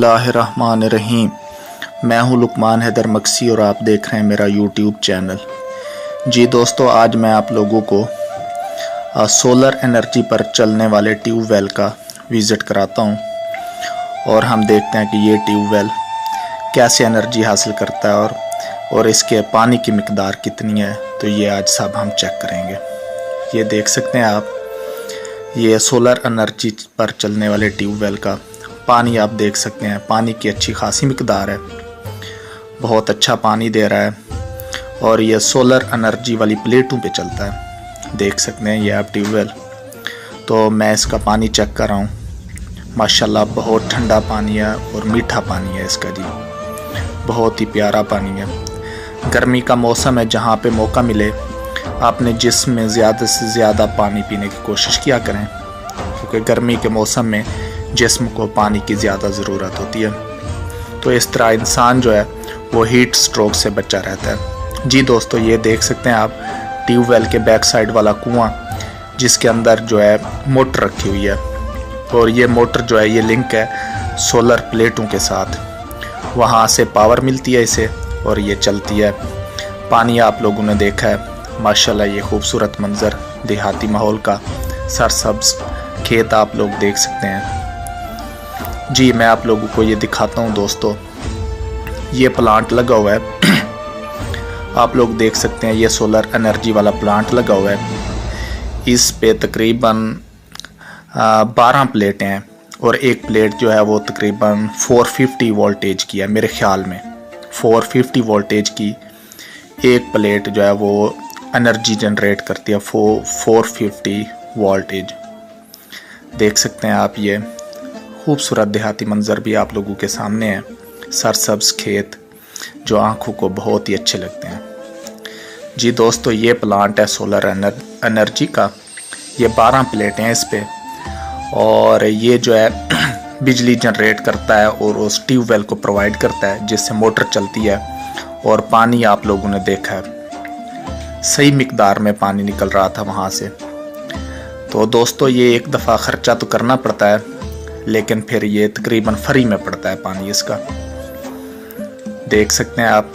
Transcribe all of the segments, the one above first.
बिस्मिल्लाहिर्रहमानिर्रहीम। मैं हूं लुकमान हैदर मक्सी और आप देख रहे हैं मेरा यूट्यूब चैनल। जी दोस्तों, आज मैं आप लोगों को सोलर एनर्जी पर चलने वाले ट्यूबवेल का विज़िट कराता हूं और हम देखते हैं कि ये ट्यूबवेल कैसे एनर्जी हासिल करता है और इसके पानी की मिकदार कितनी है। तो ये आज सब हम चेक करेंगे। ये देख सकते हैं आप, ये सोलर एनर्जी पर चलने वाले ट्यूबवेल का पानी आप देख सकते हैं। पानी की अच्छी खासी मिकदार है, बहुत अच्छा पानी दे रहा है और ये सोलर एनर्जी वाली प्लेटों पे चलता है। देख सकते हैं ये आप ट्यूबवेल। तो मैं इसका पानी चेक कर रहा हूँ, माशाल्लाह बहुत ठंडा पानी है और मीठा पानी है इसका। जी बहुत ही प्यारा पानी है। गर्मी का मौसम है, जहाँ पे मौका मिले आपने जिस्म में ज़्यादा से ज़्यादा पानी पीने की कोशिश किया करें, क्योंकि गर्मी के मौसम में जिस्म को पानी की ज़्यादा ज़रूरत होती है। तो इस तरह इंसान जो है वो हीट स्ट्रोक से बचा रहता है। जी दोस्तों, ये देख सकते हैं आप ट्यूबवेल के बैक साइड वाला कुआं, जिसके अंदर जो है मोटर रखी हुई है और ये मोटर जो है ये लिंक है सोलर प्लेटों के साथ। वहाँ से पावर मिलती है इसे और ये चलती है। पानी आप लोगों ने देखा है, माशाल्लाह ये खूबसूरत मंज़र देहाती माहौल का, सरसब्ज खेत आप लोग देख सकते हैं। जी मैं आप लोगों को ये दिखाता हूँ दोस्तों, ये प्लांट लगा हुआ है आप लोग देख सकते हैं। ये सोलर एनर्जी वाला प्लांट लगा हुआ है। इस पे तकरीबन 12 प्लेटें हैं और एक प्लेट जो है वो तकरीबन 450 वोल्टेज की है। मेरे ख्याल में 450 वोल्टेज की एक प्लेट जो है वो एनर्जी जनरेट करती है, 450 वोल्टेज। देख सकते हैं आप, ये खूबसूरत देहाती मंज़र भी आप लोगों के सामने है। सरसब्ज खेत जो आंखों को बहुत ही अच्छे लगते हैं। जी दोस्तों, ये प्लांट है सोलर एनर्जी का। ये 12 प्लेटें हैं इस पे और ये जो है बिजली जनरेट करता है और उस ट्यूबवेल को प्रोवाइड करता है, जिससे मोटर चलती है और पानी आप लोगों ने देखा है सही मिकदार में पानी निकल रहा था वहाँ से। तो दोस्तों, ये एक दफ़ा ख़र्चा तो करना पड़ता है, लेकिन फिर ये तकरीबन फ्री में पड़ता है पानी इसका। देख सकते हैं आप,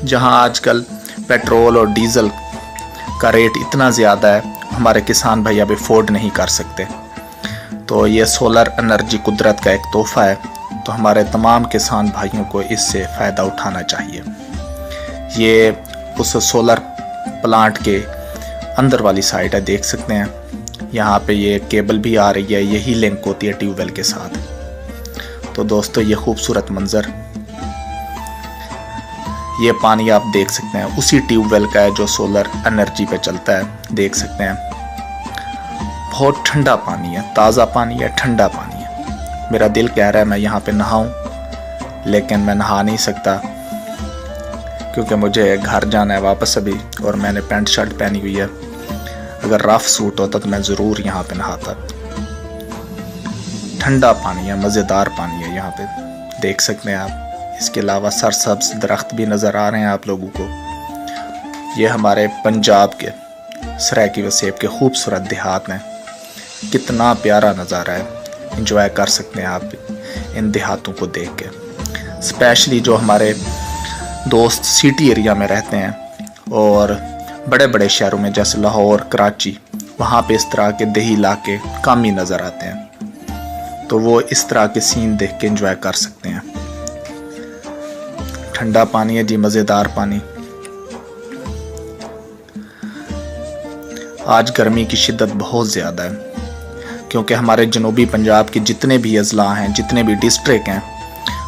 जहां आजकल पेट्रोल और डीज़ल का रेट इतना ज़्यादा है, हमारे किसान भाई अब अफोर्ड नहीं कर सकते। तो ये सोलर एनर्जी कुदरत का एक तोहफ़ा है, तो हमारे तमाम किसान भाइयों को इससे फ़ायदा उठाना चाहिए। ये उस सोलर प्लांट के अंदर वाली साइड है, देख सकते हैं। यहाँ पे ये केबल भी आ रही है, यही लिंक होती है ट्यूबवेल के साथ। तो दोस्तों, ये खूबसूरत मंज़र, ये पानी आप देख सकते हैं उसी ट्यूबवेल का है जो सोलर एनर्जी पे चलता है। देख सकते हैं बहुत ठंडा पानी है, ताज़ा पानी है, ठंडा पानी है। मेरा दिल कह रहा है मैं यहाँ पे नहाऊं, लेकिन मैं नहा नहीं सकता क्योंकि मुझे घर जाना है वापस अभी और मैंने पैंट शर्ट पहनी हुई है। अगर रफ सूट होता तो मैं ज़रूर यहाँ पे नहाता। ठंडा पानी है, मज़ेदार पानी है यहाँ पे, देख सकते हैं आप। इसके अलावा सरसब्ज दरख्त भी नज़र आ रहे हैं आप लोगों को। ये हमारे पंजाब के सरायकी वसेब के खूबसूरत देहात हैं। कितना प्यारा नज़ारा है, इंजॉय कर सकते हैं आप इन देहातों को देख के। स्पेशली जो हमारे दोस्त सिटी एरिया में रहते हैं और बड़े बड़े शहरों में जैसे लाहौर, कराची, वहाँ पे इस तरह के देही इलाके कम ही नज़र आते हैं, तो वो इस तरह के सीन देख के एंजॉय कर सकते हैं। ठंडा पानी है जी, मज़ेदार पानी। आज गर्मी की शिद्दत बहुत ज़्यादा है, क्योंकि हमारे जनूबी पंजाब के जितने भी अजला हैं, जितने भी डिस्ट्रिक्ट हैं,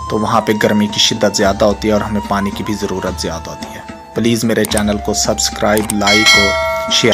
तो वहाँ पे गर्मी की शिद्दत ज़्यादा होती है और हमें पानी की भी ज़रूरत ज़्यादा होती है। प्लीज़ मेरे चैनल को सब्सक्राइब, लाइक और शेयर